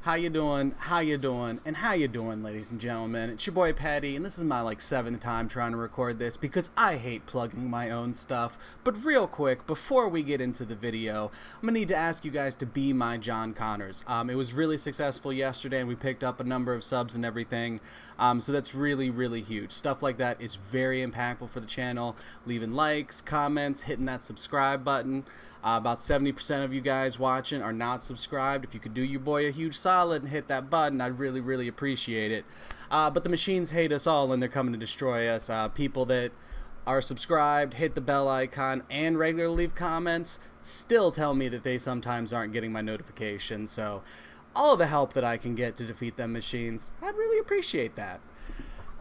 How you doing? How you doing? And how you doing, ladies and gentlemen? It's your boy Patty, and this is my seventh time trying to record this because I hate plugging my own stuff. But real quick, before we get into the video, I'm gonna need to ask you guys to be my John Connors. It was really successful yesterday, and we picked up a number of subs and everything. So that's really huge. Stuff like that is very impactful for the channel. Leaving likes, comments, hitting that subscribe button. About 70% of you guys watching are not subscribed. If you could do your boy a huge solid and hit that button, I'd really appreciate it. But the machines hate us all and they're coming to destroy us. People that are subscribed, hit the bell icon, and regularly leave comments still tell me that they sometimes aren't getting my notifications. So all of the help that I can get to defeat them machines, I'd really appreciate that.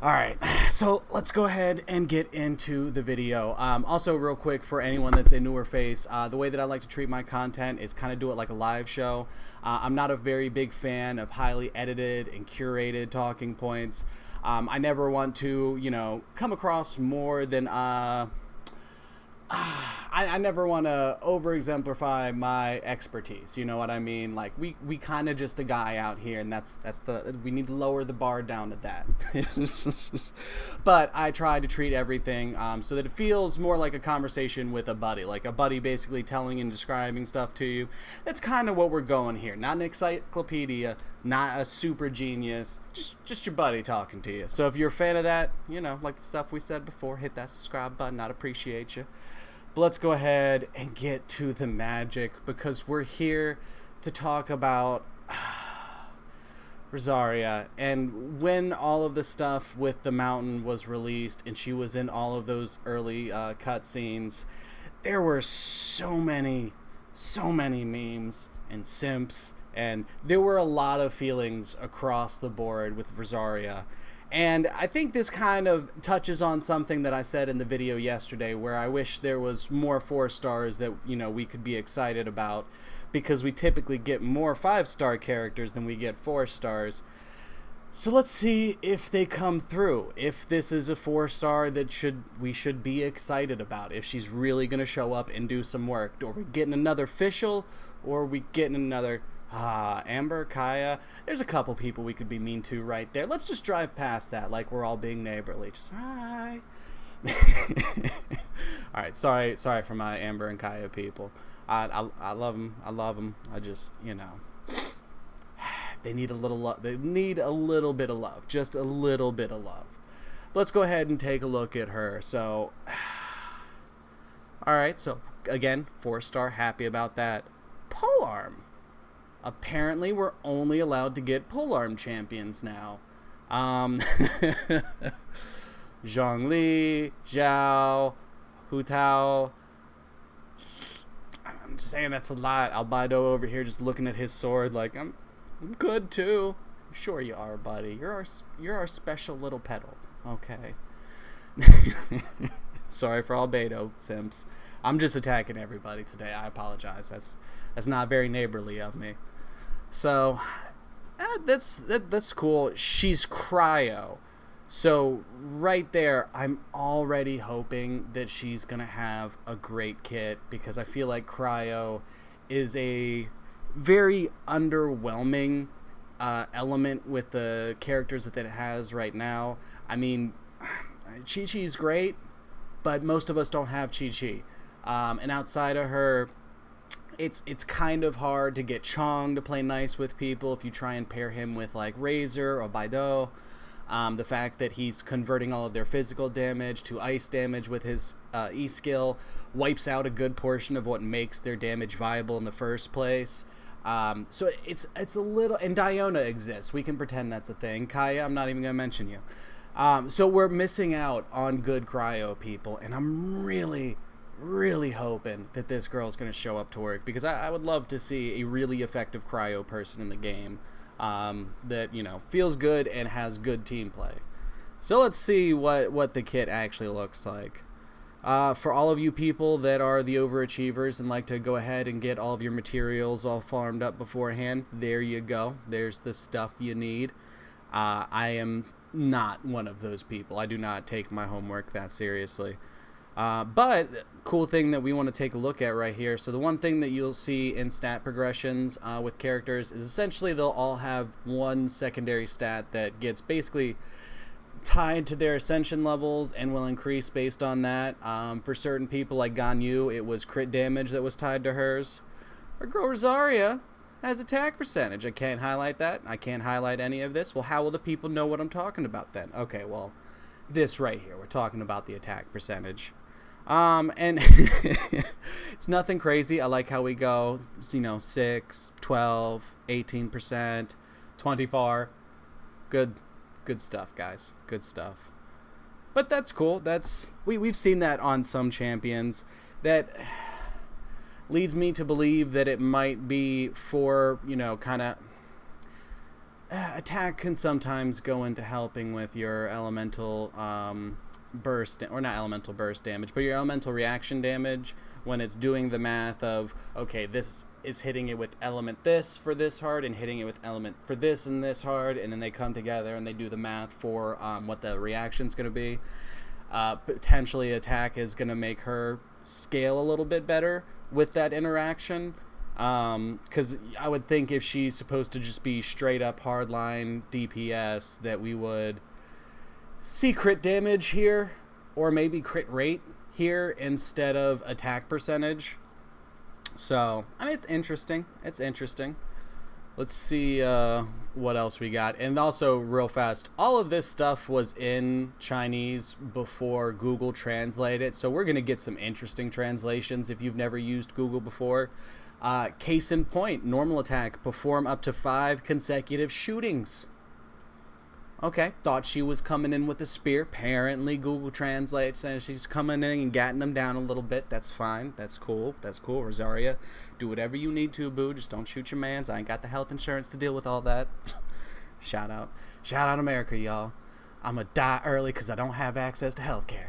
Alright, so let's go ahead and get into the video. Also, real quick, for anyone that's a newer face, the way that I like to treat my content is kind of do it like a live show. I'm not a very big fan of highly edited and curated talking points. I never want to, come across more than I never want to over-exemplify my expertise, you know what I mean? Like, we kind of just a guy out here, and we need to lower the bar down to that. But I try to treat everything so that it feels more like a conversation with a buddy, like a buddy basically telling and describing stuff to you. That's kind of what we're going here. Not an encyclopedia, not a super genius, just your buddy talking to you. So if you're a fan of that, like the stuff we said before, hit that subscribe button. I'd appreciate you. But let's go ahead and get to the magic, because we're here to talk about Rosaria. And when all of the stuff with the mountain was released and she was in all of those early cutscenes, there were so many memes and simps, and there were a lot of feelings across the board with Rosaria. And I think this kind of touches on something that I said in the video yesterday, where I wish there was more 4 stars that, we could be excited about, because we typically get more 5-star characters than we get 4 stars. So let's see if they come through. If this is a 4-star that we should be excited about, if she's really going to show up and do some work. Are we getting another official, or are we getting another... Amber, Kaya, there's a couple people we could be mean to right there. Let's just drive past that like we're all being neighborly. Just, hi. Alright, sorry for my Amber and Kaya people. I love them. I just, they need a little love. They need a little bit of love. Just a little bit of love. Let's go ahead and take a look at her. So, alright, so again, 4-star, happy about that. Polearm. Apparently, we're only allowed to get polearm champions now. Zhongli, Zhao, Hu Tao. I'm just saying that's a lot. Albedo over here just looking at his sword like, I'm good too. Sure you are, buddy. You're our special little petal. Okay. Sorry for Albedo, simps. I'm just attacking everybody today. I apologize. That's not very neighborly of me. So that's cool. She's CRYO. So right there, I'm already hoping that she's gonna have a great kit, because I feel like CRYO is a very underwhelming element with the characters that it has right now. I mean, Chi-Chi's great, but most of us don't have Chi-Chi. And outside of her, it's kind of hard to get Chong to play nice with people if you try and pair him with like Razor or Baido. The fact that he's converting all of their physical damage to ice damage with his E skill wipes out a good portion of what makes their damage viable in the first place. So it's a little... And Diona exists. We can pretend that's a thing. Kaya, I'm not even going to mention you. So we're missing out on good CRYO people, and I'm really hoping that this girl's going to show up to work, because I would love to see a really effective CRYO person in the game that, feels good and has good team play. So let's see what the kit actually looks like. For all of you people that are the overachievers and like to go ahead and get all of your materials all farmed up beforehand, there you go. There's the stuff you need. I am not one of those people. I do not take my homework that seriously. But cool thing that we want to take a look at right here. So the one thing that you'll see in stat progressions with characters is essentially they'll all have one secondary stat that gets basically tied to their ascension levels and will increase based on that. For certain people like Ganyu, it was crit damage that was tied to hers. Our girl Rosaria has attack percentage. I can't highlight that. I can't highlight any of this. Well, how will the people know what I'm talking about then? Okay, well, this right here. We're talking about the attack percentage. And it's nothing crazy. I like how we go, 6, 12, 18%, 24. Good stuff, guys. Good stuff. But that's cool. We've seen that on some champions. That leads me to believe that it might be for, kind of attack can sometimes go into helping with your elemental burst, or not elemental burst damage, but your elemental reaction damage when it's doing the math of, okay, this is hitting it with element this for this hard and hitting it with element for this and this hard, and then they come together and they do the math for what the reaction's going to be. Potentially attack is going to make her scale a little bit better with that interaction, because I would think if she's supposed to just be straight up hardline DPS that we would see crit damage here, or maybe crit rate here instead of attack percentage. So, I mean, it's interesting. Let's see what else we got. And also, real fast, all of this stuff was in Chinese before Google translated it, so we're going to get some interesting translations if you've never used Google before. Case in point, normal attack, perform up to 5 consecutive shootings. Okay, thought she was coming in with a spear. Apparently, Google translates and she's coming in and gatting them down a little bit. That's fine. That's cool. Rosaria, do whatever you need to, boo. Just don't shoot your mans. I ain't got the health insurance to deal with all that. Shout out America, y'all. I'ma die early because I don't have access to healthcare.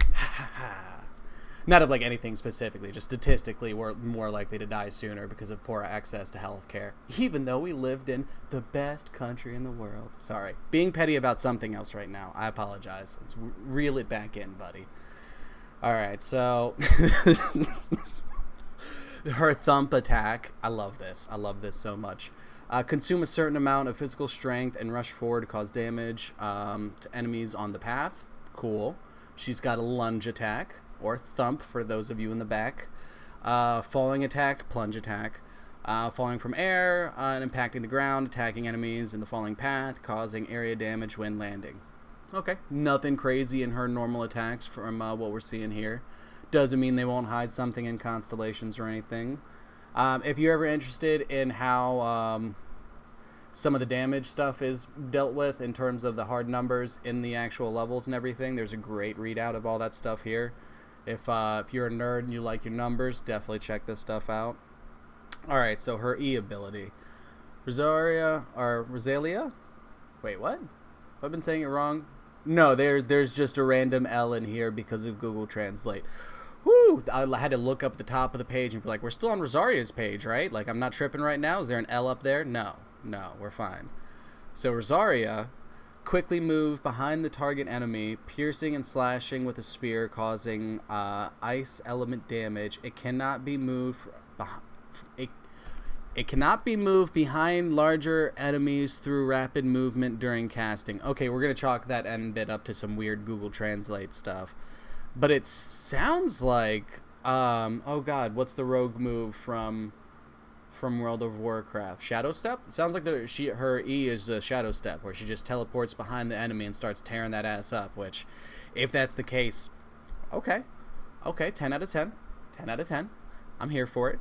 Not of like anything specifically, just statistically we're more likely to die sooner because of poor access to healthcare, even though we lived in the best country in the world. Sorry, being petty about something else right now. I apologize. Let's reel it back in, buddy. All right, so her thump attack. I love this so much. Consume a certain amount of physical strength and rush forward to cause damage to enemies on the path. Cool. She's got a lunge attack, or thump for those of you in the back. Falling attack, plunge attack. Falling from air and impacting the ground, attacking enemies in the falling path, causing area damage when landing. Okay, nothing crazy in her normal attacks from what we're seeing here. Doesn't mean they won't hide something in Constellations or anything. If you're ever interested in how some of the damage stuff is dealt with in terms of the hard numbers in the actual levels and everything, there's a great readout of all that stuff here. If you're a nerd and you like your numbers, definitely check this stuff out. Alright, so her E ability. Rosaria, or Rosalia? Wait, what? Have I been saying it wrong? No, there's just a random L in here because of Google Translate. Woo! I had to look up the top of the page and be like, we're still on Rosaria's page, right? Like, I'm not tripping right now? Is there an L up there? No, we're fine. So Rosaria, quickly move behind the target enemy, piercing and slashing with a spear, causing ice element damage. It cannot be moved It cannot be moved behind larger enemies through rapid movement during casting. Okay, we're going to chalk that end bit up to some weird Google Translate stuff. But it sounds like, oh god, what's the rogue move from World of Warcraft? Shadow Step? It sounds like her E is a Shadow Step, where she just teleports behind the enemy and starts tearing that ass up, which, if that's the case, okay, 10 out of 10. 10 out of 10. I'm here for it.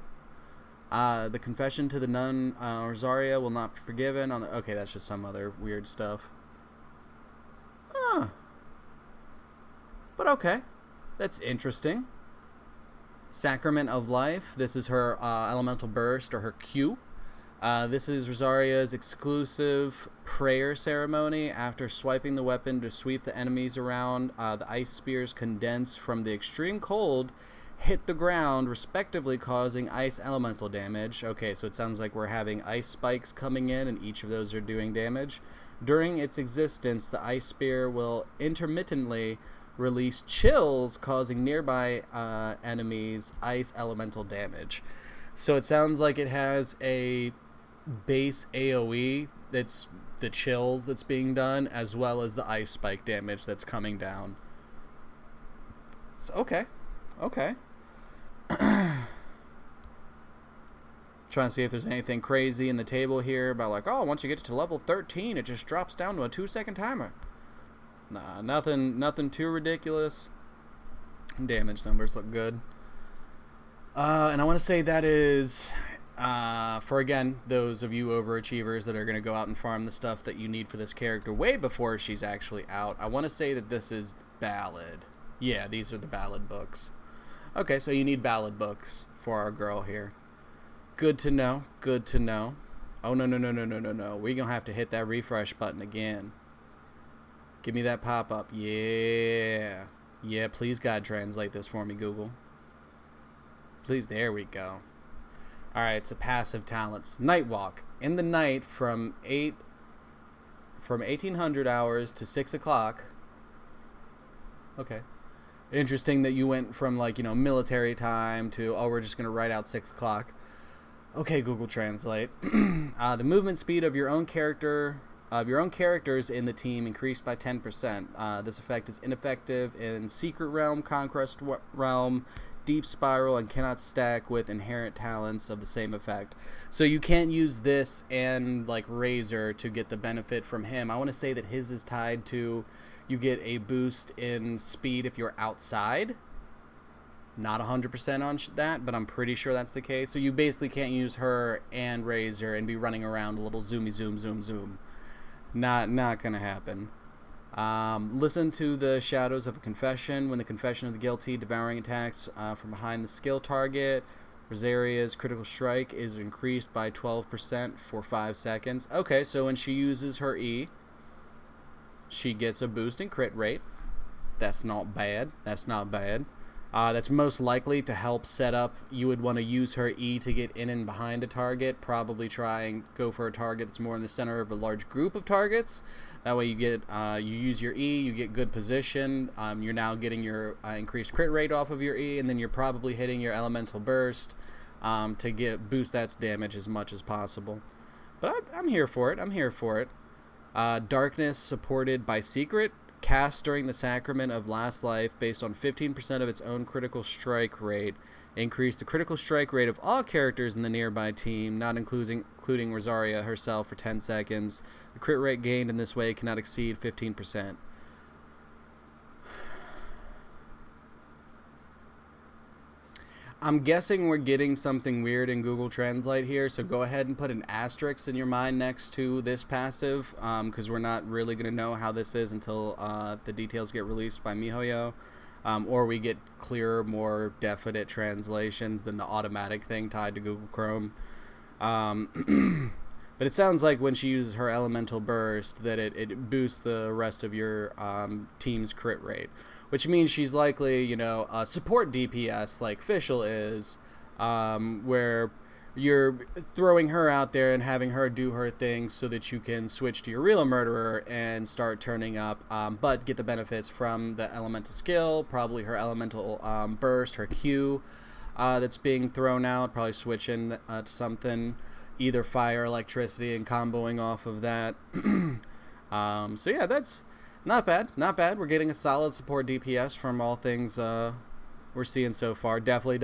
The confession to the nun, Rosaria, will not be forgiven. Okay, that's just some other weird stuff. But okay, that's interesting. Sacrament of Life. This is her elemental burst, or her Q. This is Rosaria's exclusive prayer ceremony. After swiping the weapon to sweep the enemies around, the ice spears condense from the extreme cold, hit the ground, respectively causing ice elemental damage. Okay, so it sounds like we're having ice spikes coming in, and each of those are doing damage. During its existence, the ice spear will intermittently release chills, causing nearby enemies ice elemental damage. So it sounds like it has a base AoE that's the chills that's being done, as well as the ice spike damage that's coming down. So, okay. Trying to see if there's anything crazy in the table here about like, oh, once you get to level 13, it just drops down to a 2-second timer. Nah, nothing too ridiculous. Damage numbers look good. And I want to say that is for, again, those of you overachievers that are going to go out and farm the stuff that you need for this character way before she's actually out. I want to say that this is ballad. Yeah, these are the ballad books. Okay, so you need ballad books for our girl here. Good to know. Oh, no. We're going to have to hit that refresh button again. Give me that pop-up. Yeah, please, God, translate this for me, Google. Please, there we go. Alright, so passive talents. Nightwalk. In the night from 1800 hours to 6 o'clock. Okay. Interesting that you went from, like, military time to, oh, we're just going to write out 6 o'clock. Okay, Google Translate. The movement speed of your own characters in the team increased by 10%. This effect is ineffective in Secret Realm, Conquest Realm, Deep Spiral, and cannot stack with inherent talents of the same effect. So you can't use this and like Razor to get the benefit from him. I want to say that his is tied to you get a boost in speed if you're outside. Not 100% on that, but I'm pretty sure that's the case. So you basically can't use her and Razor and be running around a little zoomy zoom. Not gonna happen. Listen to the shadows of a confession. When the confession of the guilty, devouring attacks from behind the skill target. Rosaria's critical strike is increased by 12% for 5 seconds. Okay, so when she uses her E, she gets a boost in crit rate. That's not bad. That's most likely to help set up. You would want to use her E to get in and behind a target. Probably try and go for a target that's more in the center of a large group of targets. That way you get you use your E, you get good position. You're now getting your increased crit rate off of your E, and then you're probably hitting your elemental burst to boost that damage as much as possible. But I'm here for it. Darkness supported by Secret. Cast during the Sacrament of Last Life based on 15% of its own critical strike rate. Increase the critical strike rate of all characters in the nearby team, not including Rosaria herself, for 10 seconds. The crit rate gained in this way cannot exceed 15%. I'm guessing we're getting something weird in Google Translate here, so go ahead and put an asterisk in your mind next to this passive, because we're not really going to know how this is until the details get released by MiHoYo, or we get clearer, more definite translations than the automatic thing tied to Google Chrome. But it sounds like when she uses her elemental burst that it boosts the rest of your team's crit rate. Which means she's likely, a support DPS like Fischl is, where you're throwing her out there and having her do her thing so that you can switch to your real murderer and start turning up, but get the benefits from the elemental skill, probably her elemental burst, her Q that's being thrown out, probably switching to something, either fire, electricity, and comboing off of that. So yeah, that's... Not bad. We're getting a solid support DPS from all things we're seeing so far. Definitely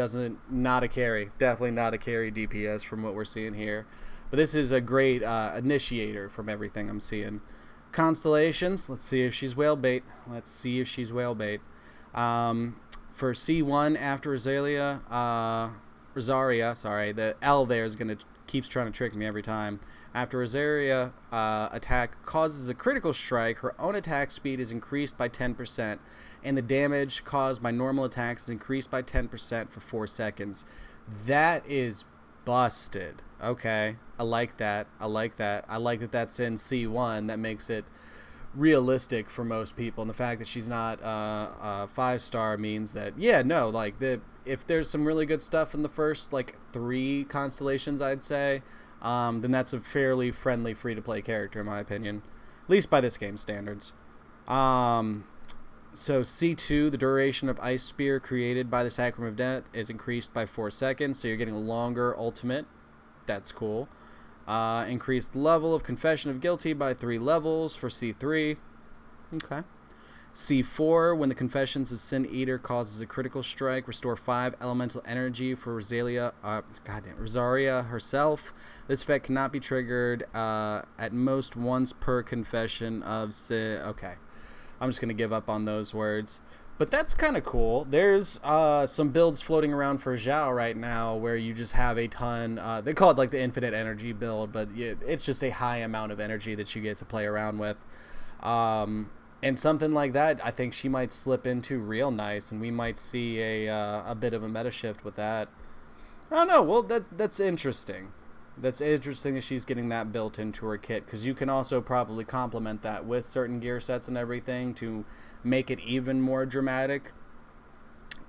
not a carry DPS from what we're seeing here. But this is a great initiator from everything I'm seeing. Constellations, let's see if she's whale bait. For C1 after Rosaria, the L there keeps trying to trick me every time. After Rosaria attack causes a critical strike, her own attack speed is increased by 10%, and the damage caused by normal attacks is increased by 10% for 4 seconds. That is busted. Okay, I like that. I like that that's in C1. That makes it realistic for most people, and the fact that she's not a 5-star means that, if there's some really good stuff in the first 3 constellations, I'd say, then that's a fairly friendly free-to-play character, in my opinion. At least by this game's standards. So C2, the duration of Ice Spear created by the Sacrament of Death is increased by 4 seconds, so you're getting a longer ultimate. That's cool. Increased level of Confession of Guilty by 3 levels for C3. Okay. C4, when the Confessions of Sin Eater causes a critical strike, restore 5 elemental energy for Rosaria herself. This effect cannot be triggered at most once per Confession of Sin. Okay. I'm just going to give up on those words. But that's kind of cool. There's some builds floating around for Zhao right now where you just have a ton. They call it like the infinite energy build, but it's just a high amount of energy that you get to play around with. And something like that, I think she might slip into real nice, and we might see a bit of a meta shift with that. I don't know. Well, that's interesting. That's interesting that she's getting that built into her kit, because you can also probably complement that with certain gear sets and everything to make it even more dramatic.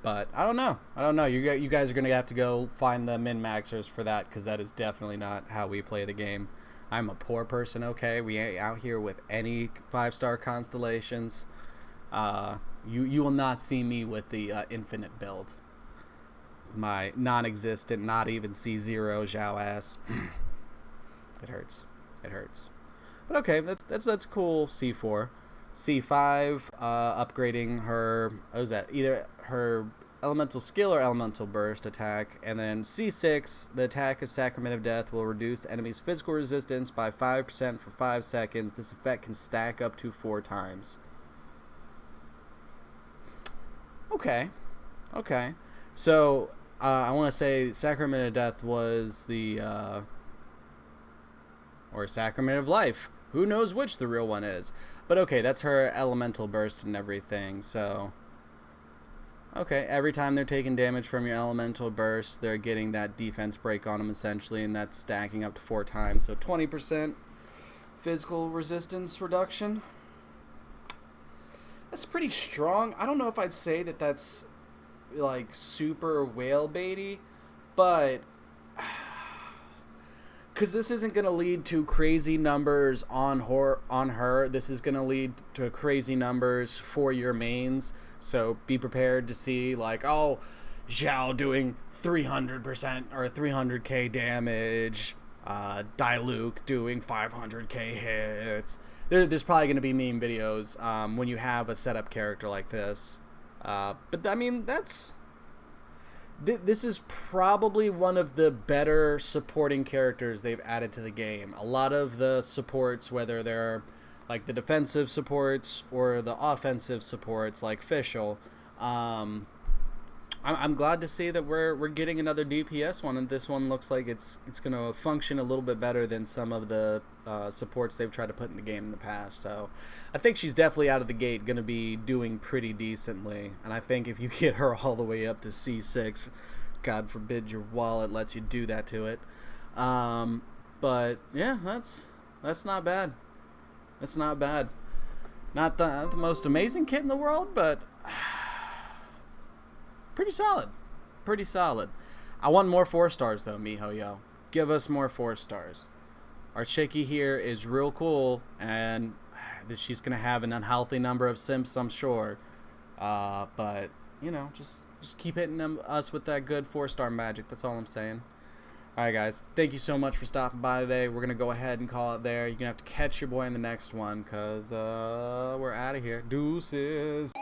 But I don't know. You guys are going to have to go find the min-maxers for that, because that is definitely not how we play the game. I'm a poor person, okay? We ain't out here with any 5-star constellations. You will not see me with the infinite build. My non-existent, not even C0 Zhao ass. It hurts. But okay, that's cool. C4, C5, upgrading her. What was that? Either her elemental skill or elemental burst attack, and then C6, the attack of Sacrament of Death will reduce the enemy's physical resistance by 5% for 5 seconds. This effect can stack up to 4 times. Okay. So I want to say Sacrament of Death was the or Sacrament of Life. Who knows which the real one is? But okay, that's her elemental burst and everything. So okay, every time they're taking damage from your elemental burst, they're getting that defense break on them essentially, and that's stacking up to 4 times. So 20% physical resistance reduction. That's pretty strong. I don't know if I'd say that that's like super whale baity, but because this isn't going to lead to crazy numbers on her. This is going to lead to crazy numbers for your mains. So be prepared to see like, oh, Zhao doing 300% or 300k damage, Diluc doing 500k hits. There's probably going to be meme videos when you have a setup character like this. But I mean, this is probably one of the better supporting characters they've added to the game. A lot of the supports, whether they're like the defensive supports or the offensive supports, like Fischl, I'm glad to see that we're getting another DPS one, and this one looks like it's going to function a little bit better than some of the supports they've tried to put in the game in the past. So I think she's definitely out of the gate going to be doing pretty decently, and I think if you get her all the way up to C6, God forbid your wallet lets you do that to it. But yeah, that's not bad. That's not bad. Not the most amazing kit in the world, but pretty solid. I want more 4 stars though, MiHoYo. Give us more 4 stars. Our chickie here is real cool, and she's gonna have an unhealthy number of simps, I'm sure. But you know, just keep hitting us with that good 4-star magic. That's all I'm saying. Alright guys, thank you so much for stopping by today. We're going to go ahead and call it there. You're going to have to catch your boy in the next one, because we're out of here. Deuces.